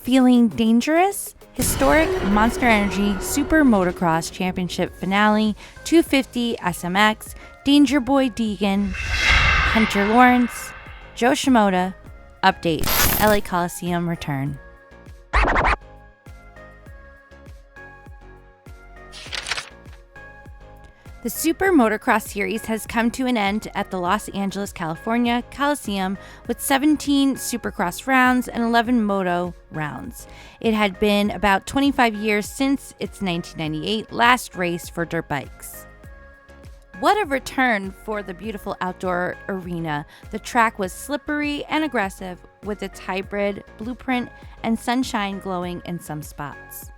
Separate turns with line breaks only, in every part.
Feeling Dangerous, Historic Monster Energy Super Motocross Championship Finale, 250 SMX, Danger Boy Deegan, Hunter Lawrence, Joe Shimoda, Update, LA Coliseum return. The SuperMotocross Series has come to an end at the Los Angeles California Callosum with 17 Supercross rounds and 11 moto rounds. It had been about 25 years since its 1998 last race for dirt bikes. What a return for the beautiful outdoor arena. The track was slippery and aggressive with its hybrid blueprint and sunshine glowing in some spots.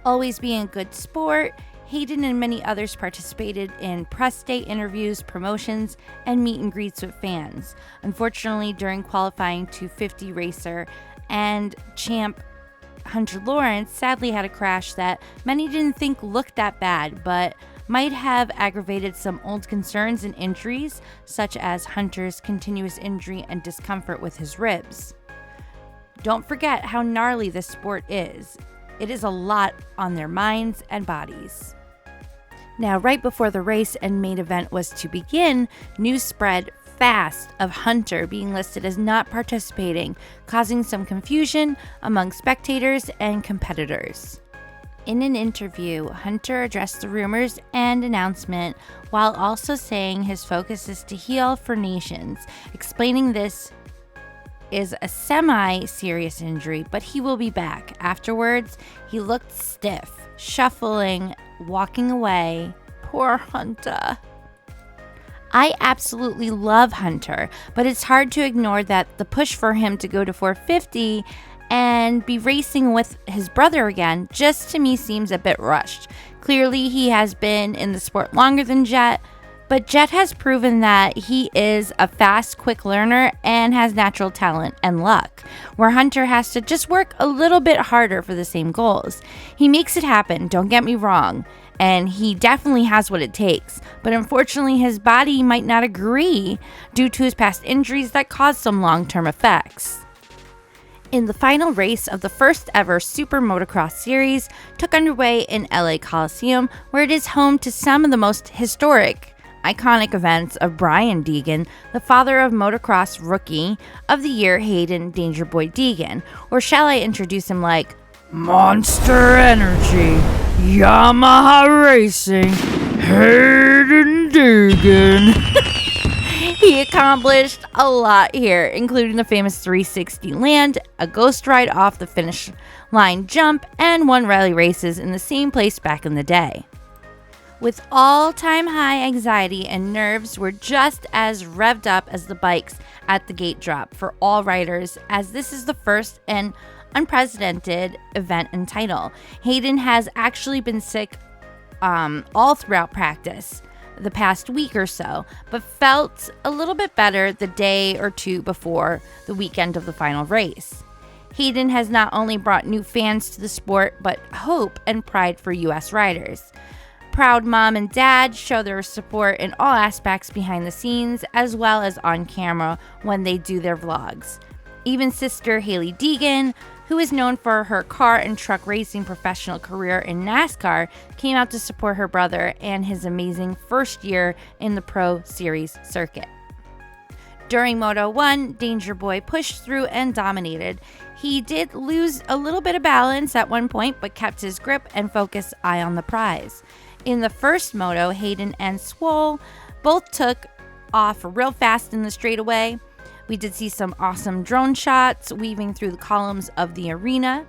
Always being a good sport, Haiden and many others participated in press day interviews, promotions, and meet and greets with fans. Unfortunately, during qualifying, 250 racer and champ Hunter Lawrence sadly had a crash that many didn't think looked that bad, but might have aggravated some old concerns and injuries, such as Hunter's continuous injury and discomfort with his ribs. Don't forget how gnarly this sport is. It is a lot on their minds and bodies. Now, right before the race and main event was to begin, news spread fast of Hunter being listed as not participating, causing some confusion among spectators and competitors. In an interview, Hunter addressed the rumors and announcement while also saying his focus is to heal for nations, explaining this is a semi-serious injury, but he will be back. Afterwards, he looked stiff, shuffling, walking away. Poor Hunter. I absolutely love Hunter, but it's hard to ignore that the push for him to go to 450 and be racing with his brother again just to me seems a bit rushed. Clearly, he has been in the sport longer than Jet, but Jet has proven that he is a fast, quick learner and has natural talent and luck, where Hunter has to just work a little bit harder for the same goals. He makes it happen, don't get me wrong, and he definitely has what it takes, but unfortunately his body might not agree due to his past injuries that caused some long-term effects. In the final race of the first ever SuperMotocross Series took underway in LA Coliseum, where it is home to some of the most historic, iconic events of Brian Deegan, the father of motocross rookie of the year Haiden Danger Boy Deegan, or shall I introduce him like Monster Energy, Yamaha Racing, Haiden Deegan. He accomplished a lot here, including the famous 360 land, a ghost ride off the finish line jump, and won rally races in the same place back in the day. With all-time high anxiety and nerves were just as revved up as the bikes at the gate drop for all riders, as this is the first and unprecedented event and title. Haiden has actually been sick all throughout practice the past week or so, but felt a little bit better the day or two before the weekend of the final race. Haiden has not only brought new fans to the sport, but hope and pride for U.S. riders. Proud mom and dad show their support in all aspects behind the scenes, as well as on camera when they do their vlogs. Even sister Hailie Deegan, who is known for her car and truck racing professional career in NASCAR, came out to support her brother and his amazing first year in the Pro Series circuit. During Moto 1, Danger Boy pushed through and dominated. He did lose a little bit of balance at one point, but kept his grip and focus eye on the prize. In the first moto, Haiden and Swole both took off real fast in the straightaway. We did see some awesome drone shots weaving through the columns of the arena.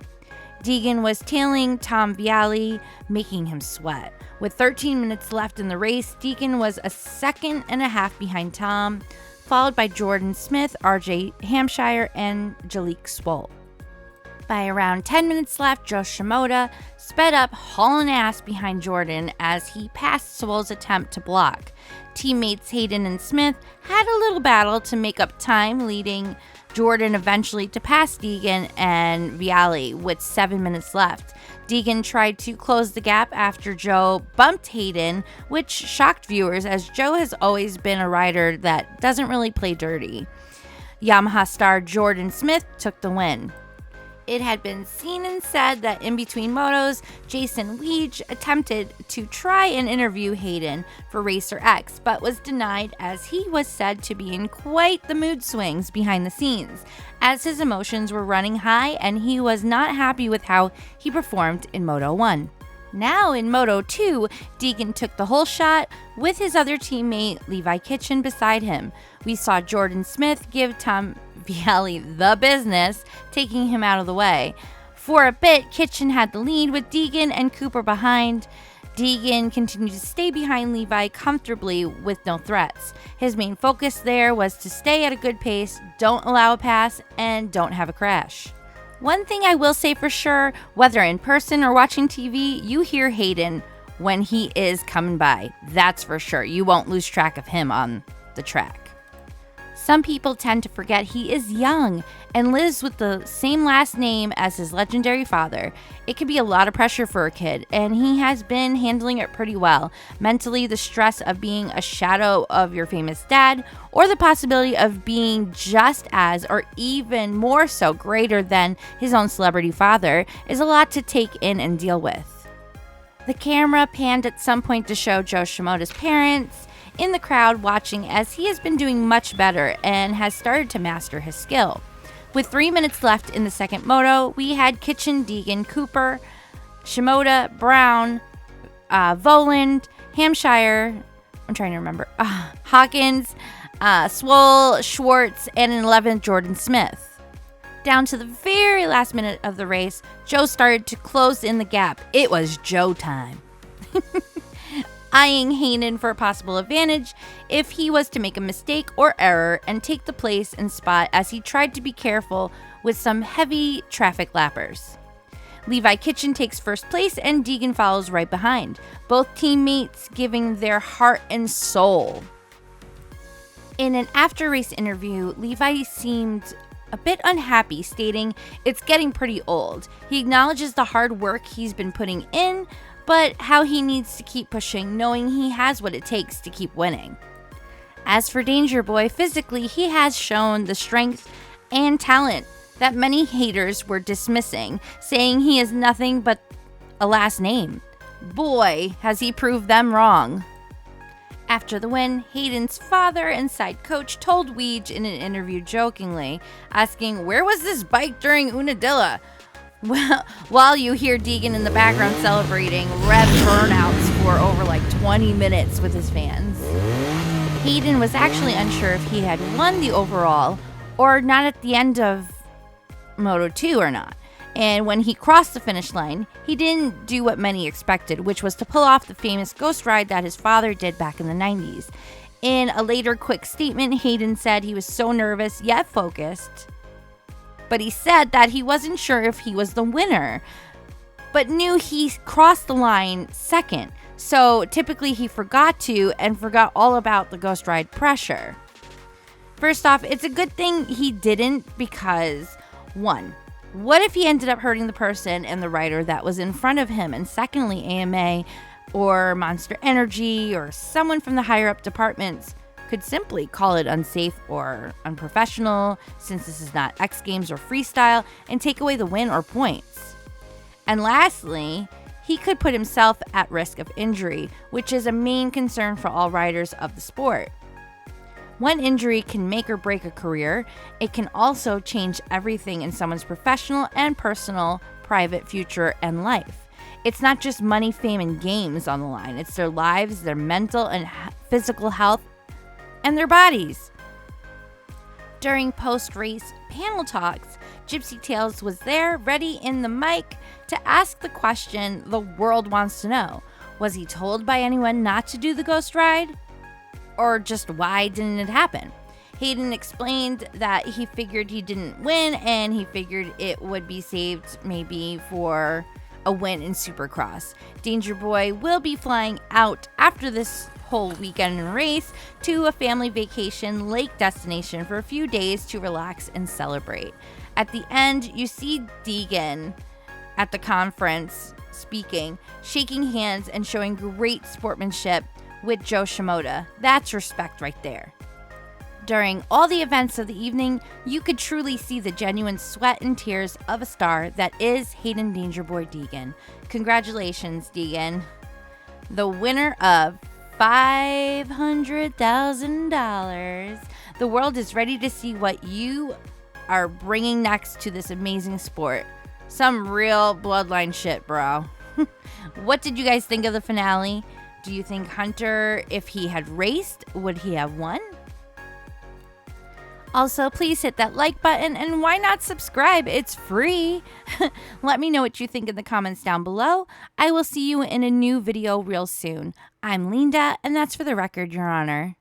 Deegan was tailing Tom Vialli, making him sweat. With 13 minutes left in the race, Deegan was a second and a half behind Tom, followed by Jordan Smith, RJ Hampshire, and Jalik Swole. By around 10 minutes left, Joe Shimoda sped up, hauling ass behind Jordan as he passed Swole's attempt to block. Teammates Haiden and Smith had a little battle to make up time, leading Jordan eventually to pass Deegan and Vialli with 7 minutes left. Deegan tried to close the gap after Joe bumped Haiden, which shocked viewers as Joe has always been a rider that doesn't really play dirty. Yamaha star Jordan Smith took the win. It had been seen and said that in between motos, Jason Weege attempted to try and interview Haiden for Racer X, but was denied as he was said to be in quite the mood swings behind the scenes, as his emotions were running high and he was not happy with how he performed in Moto 1. Now in Moto 2, Deegan took the whole shot with his other teammate Levi Kitchen beside him. We saw Jordan Smith give Tom Vialli the business, taking him out of the way. For a bit, Kitchen had the lead with Deegan and Cooper behind. Deegan continued to stay behind Levi comfortably with no threats. His main focus there was to stay at a good pace, don't allow a pass, and don't have a crash. One thing I will say for sure, whether in person or watching TV, you hear Haiden when he is coming by. That's for sure. You won't lose track of him on the track. Some people tend to forget he is young and lives with the same last name as his legendary father. It can be a lot of pressure for a kid, and he has been handling it pretty well. Mentally, the stress of being a shadow of your famous dad, or the possibility of being just as, or even more so, greater than his own celebrity father, is a lot to take in and deal with. The camera panned at some point to show Joe Shimoda's parents in the crowd watching, as he has been doing much better and has started to master his skill. With 3 minutes left in the second moto, we had Kitchen, Deegan, Cooper, Shimoda, Brown, Voland, Hampshire, I'm trying to remember, Hawkins, Swole, Schwartz, and in 11th, Jordan Smith. Down to the very last minute of the race, Joe started to close in the gap. It was Joe time. Eyeing Haiden for a possible advantage if he was to make a mistake or error and take the place and spot, as he tried to be careful with some heavy traffic lappers. Levi Kitchen takes first place and Deegan follows right behind, both teammates giving their heart and soul. In an after-race interview, Levi seemed a bit unhappy, stating it's getting pretty old. He acknowledges the hard work he's been putting in, but how he needs to keep pushing, knowing he has what it takes to keep winning. As for Danger Boy, physically, he has shown the strength and talent that many haters were dismissing, saying he is nothing but a last name. Boy, has he proved them wrong. After the win, Hayden's father and side coach told Weege in an interview jokingly, asking, "Where was this bike during Unadilla?" Well, while you hear Deegan in the background celebrating rev burnouts for over 20 minutes with his fans. Haiden was actually unsure if he had won the overall or not at the end of Moto 2 or not. And when he crossed the finish line, he didn't do what many expected, which was to pull off the famous ghost ride that his father did back in the 90s. In a later quick statement, Haiden said he was so nervous yet focused, but he said that he wasn't sure if he was the winner, but knew he crossed the line second. So typically he forgot all about the ghost ride pressure. First off, it's a good thing he didn't, because 1, what if he ended up hurting the person and the rider that was in front of him? And secondly, AMA or Monster Energy or someone from the higher up departments could simply call it unsafe or unprofessional, since this is not X Games or freestyle, and take away the win or points. And lastly, he could put himself at risk of injury, which is a main concern for all riders of the sport. One injury can make or break a career. It can also change everything in someone's professional and personal, private future and life. It's not just money, fame, and games on the line. It's their lives, their mental and physical health, and their bodies. During post-race panel talks, Gypsy Tales was there, ready in the mic, to ask the question the world wants to know. Was he told by anyone not to do the ghost ride? Or just why didn't it happen? Haiden explained that he figured he didn't win, and he figured it would be saved maybe for a win in Supercross. Danger Boy will be flying out after this whole weekend and race to a family vacation lake destination for a few days to relax and celebrate. At the end, you see Deegan at the conference speaking, shaking hands and showing great sportsmanship with Joe Shimoda. That's respect right there. During all the events of the evening, you could truly see the genuine sweat and tears of a star that is Haiden Danger Boy Deegan. Congratulations, Deegan. The winner of $500,000. The world is ready to see what you are bringing next to this amazing sport. Some real bloodline shit, bro. What did you guys think of the finale? Do you think Hunter, if he had raced, would he have won? Also, please hit that like button, and why not subscribe? It's free. Let me know what you think in the comments down below. I will see you in a new video real soon. I'm Leenda, and that's for the record, Your Honor.